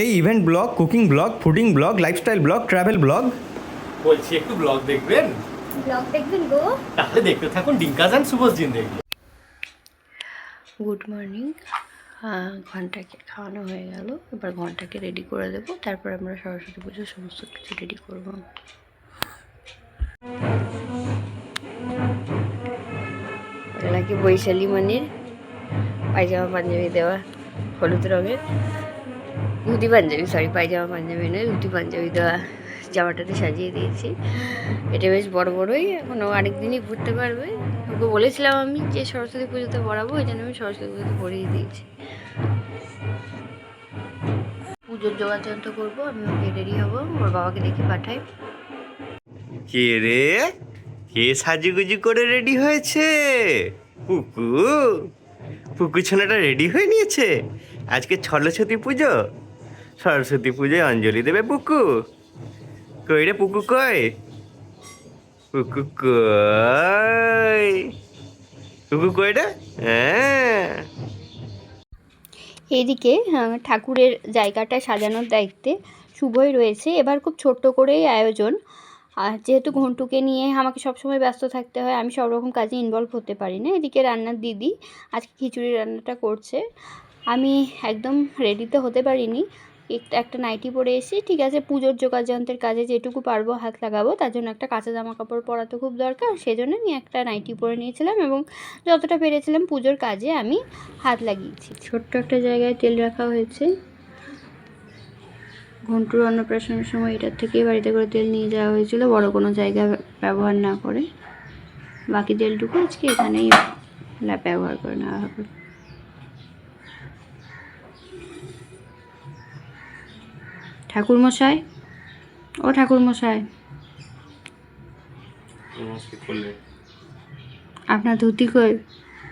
এই event blog, cooking blog, fooding blog, lifestyle blog, travel blog. বলছি একটু blog দেখবেন? ব্লগ দেখবেন গো? তাহলে দেখতে থাকুন ডিঙ্কাজ অ্যান্ড শুভজ জিন্দেগি। Good morning. ঘন্টাকে খাওয়ানো হয়ে গেল, এবার ঘন্টাকে রেডি করে দেবো, তারপর আমরা সরস্বতী পুজোর সমস্ত কিছু রেডি করবো। নাকি বৈশালী মনির পায়জামা পাঞ্জাবি দেওয়া, হলুদ রঙের ধুতি পাঞ্জাবি, সরি পায়জামা পাঞ্জাবি নয়, ধুতি পাঞ্জাবি দেওয়া জামাটাতে সাজিয়ে দিয়েছি। এটা বেশ বড় বড়ই, এখনও আরেক দিনই পরতে পারবে। ওকে বলেছিলাম আমি যে সরস্বতী পুজোতে পরাবো, ওই জন্য আমি সরস্বতী পুজোতে পরিয়ে দিয়েছি। পুজোর যোগাযন্ত্র করবো, আমি ওকে রেডি হবো, ওর বাবাকে দেখে পাঠাই। কে রে, কে সাজুগুজু করে রেডি হয়েছে? পুকু, পুকু ছোনাটা রেডি হয়ে নিয়েছে। আজকে সরস্বতী পুজো, সরস্বতী পুজোয় অঞ্জলি দেবে পুকু। কই রে পুকু, কই পুকু, কই পুকু, কই রে? হ্যাঁ, এদিকে ঠাকুরের জায়গাটা সাজানোর দায়িত্বে শুভই রয়েছে। এবার খুব ছোট্ট করেই আয়োজন, আর যেহেতু ঘন্টুকে নিয়ে আমাকে সবসময় ব্যস্ত থাকতে হয়, আমি সব রকম কাজে ইনভলভ হতে পারি না। এদিকে রান্নার দিদি আজকে খিচুড়ি রান্নাটা করছে। আমি একদম রেডিতে হতে পারিনি, একটা নাইটি পরে এসেছি। ঠিক আছে, পুজোর যোগাযন্ত্রের কাজে যেটুকু পারবো হাত লাগাবো, তার জন্য একটা কাঁচা জামা কাপড় পরা তো খুব দরকার, সেজন্য আমি একটা নাইটি পরে নিয়েছিলাম এবং যতটা পেরেছিলাম পুজোর কাজে আমি হাত লাগিয়েছি। ছোট্ট একটা জায়গায় তেল রাখা হয়েছে। ঘন্টুর অন্নপ্রাশনের সময় এটার থেকেই বাড়িতে করে তেল নিয়ে যাওয়া হয়েছিল, বড় কোনো জায়গা ব্যবহার না করে। বাকি তেলটুকু আজকে এখানেই ব্যবহার করে নেওয়া হবে। ঠাকুরমশাই, ও ঠাকুরমশাই, নমস্কার করলে। আপনার ধুতি কই?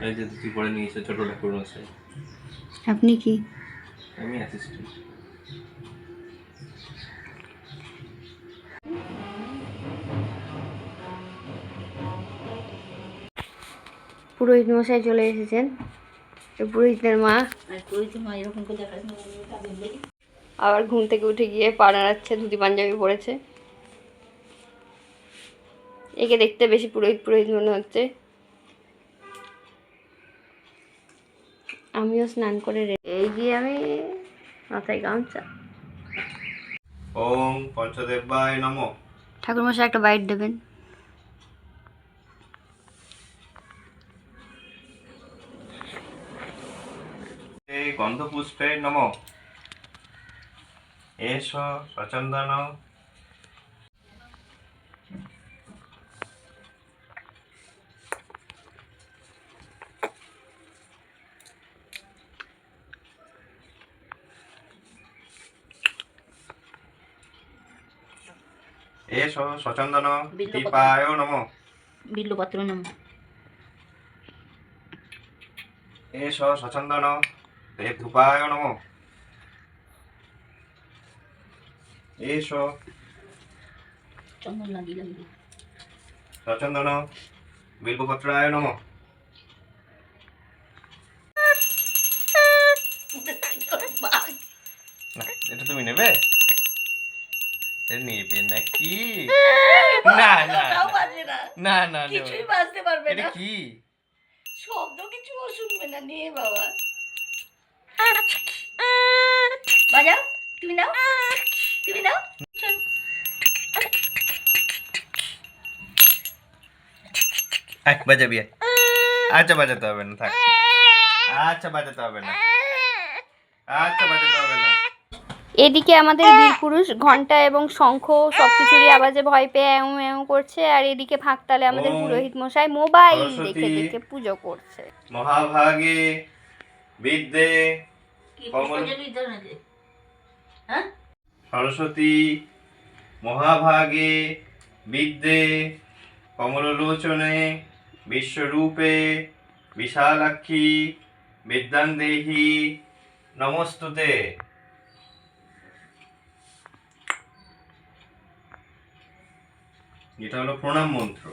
এই যে ধুতি পরে নিয়েছে ছোট ঠাকুর মশাই। আপনি কি? আমি অ্যাসিস্ট্যান্ট। পুরোহিত মশাই চলে এসেছেন, পুরোহিতের মা। আবার ঘুম থেকে উঠে গিয়ে পা নাড়াচ্ছে, ধুতি পাঞ্জাবি পরেছে। একে দেখতে বেশি পুরোহিত পুরোহিত মনে হচ্ছে। আমিও স্নান করে এই গিয়ে আমি মাথায় গামছা। ওম পঞ্চদেবায় নমঃ। ঠাকুরমশাই একটা বাইট দেবেন। এই গন্ধপুষ্পে নমঃ। এষ সচন্দন। এষ সচন্দন দীপায় নমঃ। বিল্লপত্র নম। এষ সচন্দন ধূপায় নমঃ। এষ চন্দন লাগিলাম। সচন্দন বিল্বপত্রায় নমঃ। না, এটা তুমি নেবে? এটা নেবে নাকি? না না না না, কিছুই বাজতে পারবে এটা না, কি? শব্দ কিছু শুনবে না। নিয়ে বাবা বাজাও, তুমি নাও, তুমি নাও। বাজাবি? আচ্ছা, বাজাতে হবে না, থাক। আচ্ছা, বাজাতে হবে না, আচ্ছা, বাজাতে হবে না। এদিকে আমাদের বীরপুরুষ ঘন্টা এবং শঙ্খ সবকিছুরই আওয়াজে ভয় পেয়ে এও এও করছে, আর এদিকে ফাঁকতালে আমাদের পুরোহিত মশাই মোবাইল দেখে দেখে পুজো করছে। মহাভাগে বিদ্যে কমল সরস্বতী মহাভাগে বিদ্যে কমললোচনে বিশ্বরূপে বিশালাক্ষী বিদ্যাং দেহি নমস্তুতে। এটা হলো প্রণাম মন্ত্র,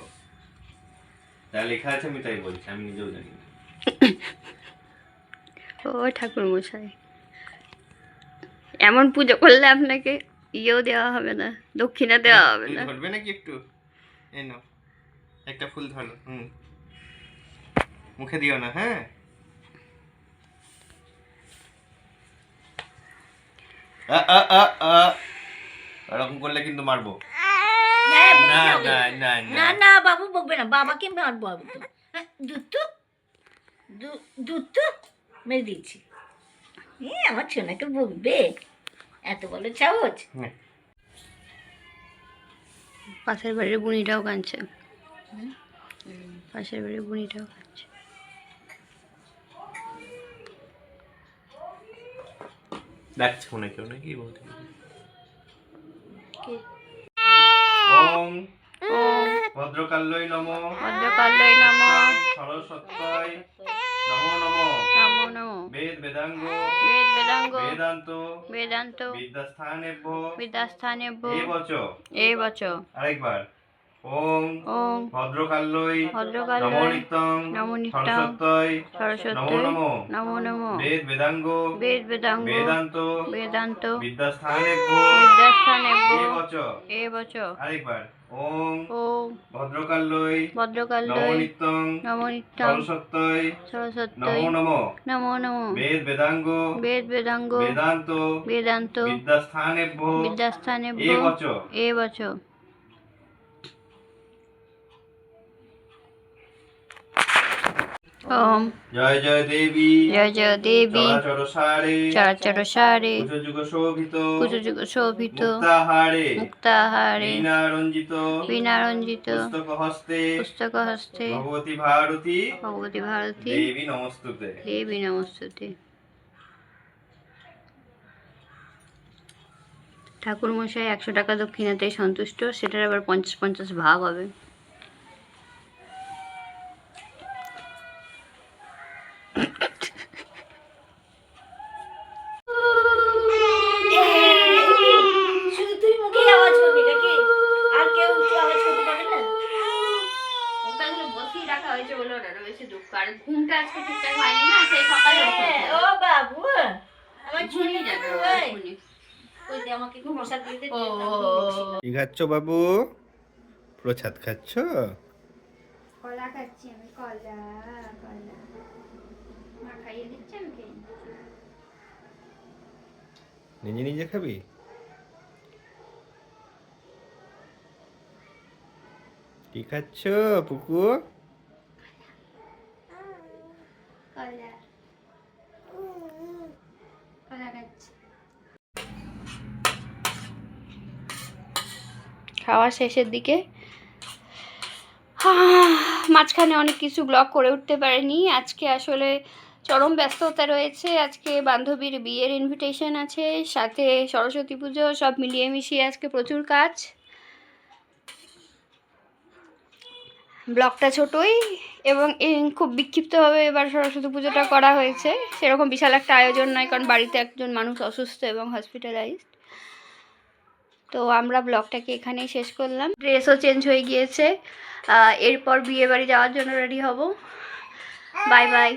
যা লেখা আছে আমি তাই বলছি, আমি নিজেও জানি না। ও ঠাকুর মশাই, এমন পুজো করলে আপনাকে ইয়েও দেওয়া হবে না, দক্ষিণা দেওয়া হবে তুমি না। ধরবে নাকি একটু? এই নাও, একটা ফুল ধরো। মুখে দিও না, হ্যাঁ? আ আ আ আ এরকম করলে কিন্তু মারবো। না না না না না বাবু বকবে না, বাবাকে মারবো আমি তো। দুধ তো মেরে দিয়েছি। আমার ছোনাকে বকবে, এত বড় চামচ। পাশের বাড়ির বুনিটাও কাঁদছে, পাশের বাড়ির বুনিটাও কাঁদছে। ডাকছে মনে কেউ নাকি বলতে। কে? ওম ভদ্রকাল্যই নমঃ। ভদ্রকাল্যই নমঃ। সরস্বত্যয় নমো নমো। নমো নমো। বেদ বেদাঙ্গ বেদ বেদাঙ্গ বেদান্ত বেদান্ত বিদ্যাস্থানেভ্য বিদ্যাস্থানেভ্য এবচ। এবচ। আরেকবার। ওম ওম ভদ্রকাল্যই ভদ্রকাল্যই নমো নিত্যং নমো নিত্যং সরস্বত্যয় নমো সরস্বত্যই নমো। নমো নমো। বেদ বেদাঙ্গ বেদ বেদাঙ্গ বেদান্ত বেদান্ত বিদ্যাস্থানেভ্য বিদ্যাস্থানেভ্য এবচ। এবচ। আরেকবার। ওম ওম ভদ্রকাল্যই নমো ভদ্রকাল্যই নিত্যং নমো নিত্যং সরস্বত্যয় সরস্বত্যই নমো নমো। নমো নমো। বেদ বেদাঙ্গ বেদ বেদাঙ্গ বেদান্ত বেদান্ত বিদ্যাস্থানেভ্য বিদ্যাস্থানেভ্য এবচ। এবচ। ওম জয় জয় দেবী জয় জয় দেবী চরাচর সারে চরাচর সারে কুচযুগ শোভিত কুচযুগ শোভিত মুক্তাহারে মুক্তাহারে বীণারঞ্জিত বীণারঞ্জিত পুস্তক হস্তে পুস্তক হস্তে ভগবতী ভারতী ভগবতী ভারতী দেবী নমস্তুতে। দেবী নমস্তুতে। ঠাকুরমশাই 100 টাকা দক্ষিণাতে সন্তুষ্ট, সেটার আবার 50-50 ভাগ হবে। শুধু তুই মুখে আওয়াজ করবি নাকি? আর কেউ উঁচু আওয়াজ করতে পারবে না? ওখানে বসিয়ে রাখা হয়েছে বলে ওটা বেশি দুঃখ, আর ঘুমটা আজকে ঠিকঠাক হয়নি না, সেই সকালে ও বাবু, আমার ঝুলি যাবে ওই যে আমাকে একটু মশা দিয়ে দে। কি খাচ্ছ বাবু? প্রসাদ খাচ্ছ? কলা খাচ্ছি আমি, কলা কলা মা খাইয়ে দিচ্ছে, আমি খেয়ে নিচ্ছি। নিজে নিজে খাবি? কি খাচ্ছ পুকু? কলা কলা খাচ্ছি। খাওয়া শেষের দিকে, মাঝখানে অনেক কিছু ব্লগ করে উঠতে পারিনি। আজকে আসলে চরম ব্যস্ততা রয়েছে। আজকে বান্ধবীর বিয়ের ইনভিটেশন আছে, সাথে সরস্বতী পুজো, সব মিলিয়ে মিশিয়ে আজকে প্রচুর কাজ। ব্লগটা ছোটই এবং খুব বিক্ষিপ্তভাবে এবার সরস্বতী পুজোটা করা হয়েছে। সেরকম বিশাল একটা আয়োজন নয়, কারণ বাড়িতে একজন মানুষ অসুস্থ এবং হসপিটালাইজড। তো আমরা ব্লগটাকে এখানেই শেষ করলাম। ড্রেসও চেঞ্জ হয়ে গিয়েছে, এরপর বিয়ে বাড়ি যাওয়ার জন্য রেডি হব। Bye bye.